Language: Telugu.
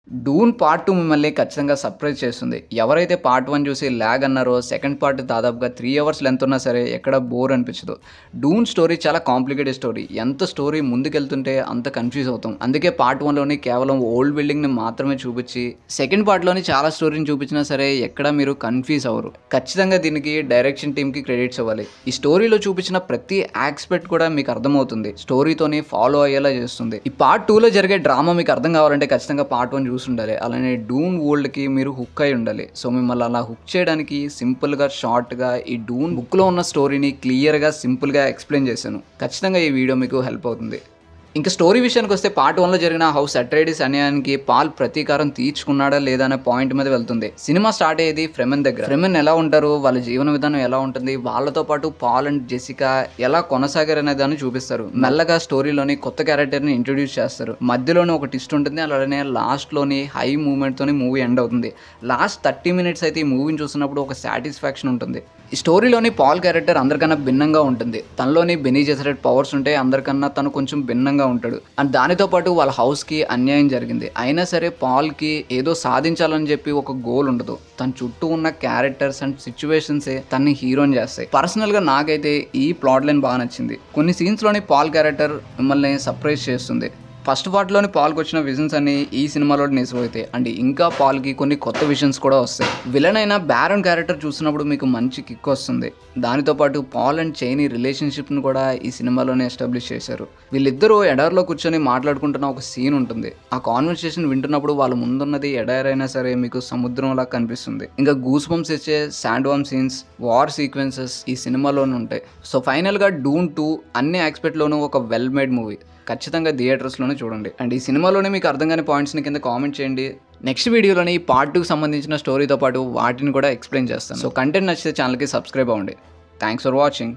డూన్ పార్ట్ 2 మిమ్మల్ని ఖచ్చితంగా సర్ప్రైజ్ చేస్తుంది. ఎవరైతే పార్ట్ 1 చూసి ల్యాగ్ అన్నారో సెకండ్ పార్ట్ దాదాపుగా 3 అవర్స్ లెంత్ ఉన్నా సరే ఎక్కడ బోర్ అనిపించదు. డూన్ స్టోరీ చాలా కాంప్లికేటెడ్ స్టోరీ. ఎంత స్టోరీ ముందుకెళ్తుంటే అంత కన్‌ఫ్యూజ్ అవుతాం. అందుకే పార్ట్ 1లోని కేవలం ఓల్డ్ బిల్డింగ్‌ని మాత్రమే చూపించి సెకండ్ పార్ట్‌లోని చాలా స్టోరీని చూపించినా సరే ఎక్కడ మీరు కన్‌ఫ్యూజ్ అవ్వరు. ఖచ్చితంగా దీనికి డైరెక్షన్ టీమ్‌కి క్రెడిట్స్ ఇవ్వాలి. ఈ స్టోరీలో చూపించిన ప్రతి యాస్పెక్ట్ కూడా మీకు అర్థమవుతుంది. స్టోరీతోని ఫాలో అయ్యేలా చేస్తుంది. ఈ పార్ట్ 2లో జరిగే డ్రామా మీకు అర్థం కావాలంటే ఖచ్చితంగా పార్ట్ 1 ఉండాలి. అలానే డూన్ వరల్డ్‌కి మీరు హుక్ అయి ఉండాలి. సో మిమ్మల్ని అలా హుక్ చేయడానికి సింపుల్‌గా షార్ట్‌గా ఈ డూన్ బుక్‌లో ఉన్న స్టోరీని క్లియర్‌గా సింపుల్‌గా ఎక్స్‌ప్లెయిన్ చేశాను. ఖచ్చితంగా ఈ వీడియో మీకు హెల్ప్ అవుతుంది. ఇంకా స్టోరీ విషయానికి వస్తే పార్ట్ 1లో జరిగిన హౌస్ అట్రైడిస్ అన్యాయానికి పాల్ ప్రతీకారం తీర్చుకున్నాడా లేదా అనే పాయింట్ మీద వెళ్తుంది. సినిమా స్టార్ట్ అయ్యేది ఫ్రెమెన్ దగ్గర. ఫ్రెమెన్ ఎలా ఉంటారు, వాళ్ళ జీవన విధానం ఎలా ఉంటుంది, వాళ్ళతో పాటు పాల్ అండ్ జెసికా ఎలా కొనసాగారనే దాన్ని చూపిస్తారు. మెల్లగా స్టోరీలోని కొత్త క్యారెక్టర్ని ఇంట్రొడ్యూస్ చేస్తారు. మధ్యలోనే ఒక ట్విస్ట్ ఉంటుంది. అలానే లాస్ట్లోని హై మూమెంట్తోని మూవీ ఎండ్ అవుతుంది. లాస్ట్ 30 మినిట్స్ అయితే ఈ మూవీని చూసినప్పుడు ఒక సాటిస్ఫాక్షన్ ఉంటుంది. ఈ స్టోరీలోని పాల్ క్యారెక్టర్ అందరికన్నా భిన్నంగా ఉంటుంది. తనలోని బెనీ జెసరెట్ పవర్స్ ఉంటే అందరికన్నా తను కొంచెం భిన్నంగా ఉంటాడు. అండ్ దానితో పాటు వాళ్ళ హౌస్కి అన్యాయం జరిగింది. అయినా సరే పాల్కి ఏదో సాధించాలని చెప్పి ఒక గోల్ ఉండదు. తన చుట్టూ ఉన్న క్యారెక్టర్స్ అండ్ సిచ్యువేషన్సే తనని హీరోని చేస్తాయి. పర్సనల్గా నాకైతే ఈ ప్లాట్ లైన్ బాగా నచ్చింది. కొన్ని సీన్స్లోని పాల్ క్యారెక్టర్ మిమ్మల్ని సర్ప్రైజ్ చేస్తుంది. ఫస్ట్ పార్ట్లోని పాల్కి వచ్చిన విజన్స్ అన్ని ఈ సినిమాలో నిజమవుతాయి. అండ్ ఇంకా పాల్కి కొన్ని కొత్త విజన్స్ కూడా వస్తాయి. విలన్ అయిన బ్యారన్ క్యారెక్టర్ చూసినప్పుడు మీకు మంచి కిక్ వస్తుంది. దానితో పాటు పాల్ అండ్ చైనీ రిలేషన్షిప్ని కూడా ఈ సినిమాలోనే ఎస్టాబ్లిష్ చేశారు. వీళ్ళిద్దరూ ఎడార్లో కూర్చొని మాట్లాడుకుంటున్న ఒక సీన్ ఉంటుంది. ఆ కాన్వర్సేషన్ వింటున్నప్పుడు వాళ్ళ ముందున్నది ఎడార్ అయినా సరే మీకు సముద్రంలా కనిపిస్తుంది. ఇంకా గూస్ బంప్స్ ఇచ్చే శాండ్ వామ్ సీన్స్, వార్ సీక్వెన్సెస్ ఈ సినిమాలోనే ఉంటాయి. సో ఫైనల్గా డూన్ 2 అన్ని ఆస్పెక్ట్లోనూ ఒక వెల్ మేడ్ మూవీ. ఖచ్చితంగా థియేటర్స్లోనే చూడండి. అండ్ ఈ సినిమాలోనే మీకు అర్థం కాని పాయింట్స్ని కింద కామెంట్ చేయండి. నెక్స్ట్ వీడియోలోని ఈ పార్ట్ 2కి సంబంధించిన స్టోరీతో పాటు వాటిని కూడా ఎక్స్ప్లెయిన్ చేస్తాను. సో కంటెంట్ నచ్చితే ఛానల్కి సబ్స్క్రైబ్ అవ్వండి. Thanks for watching.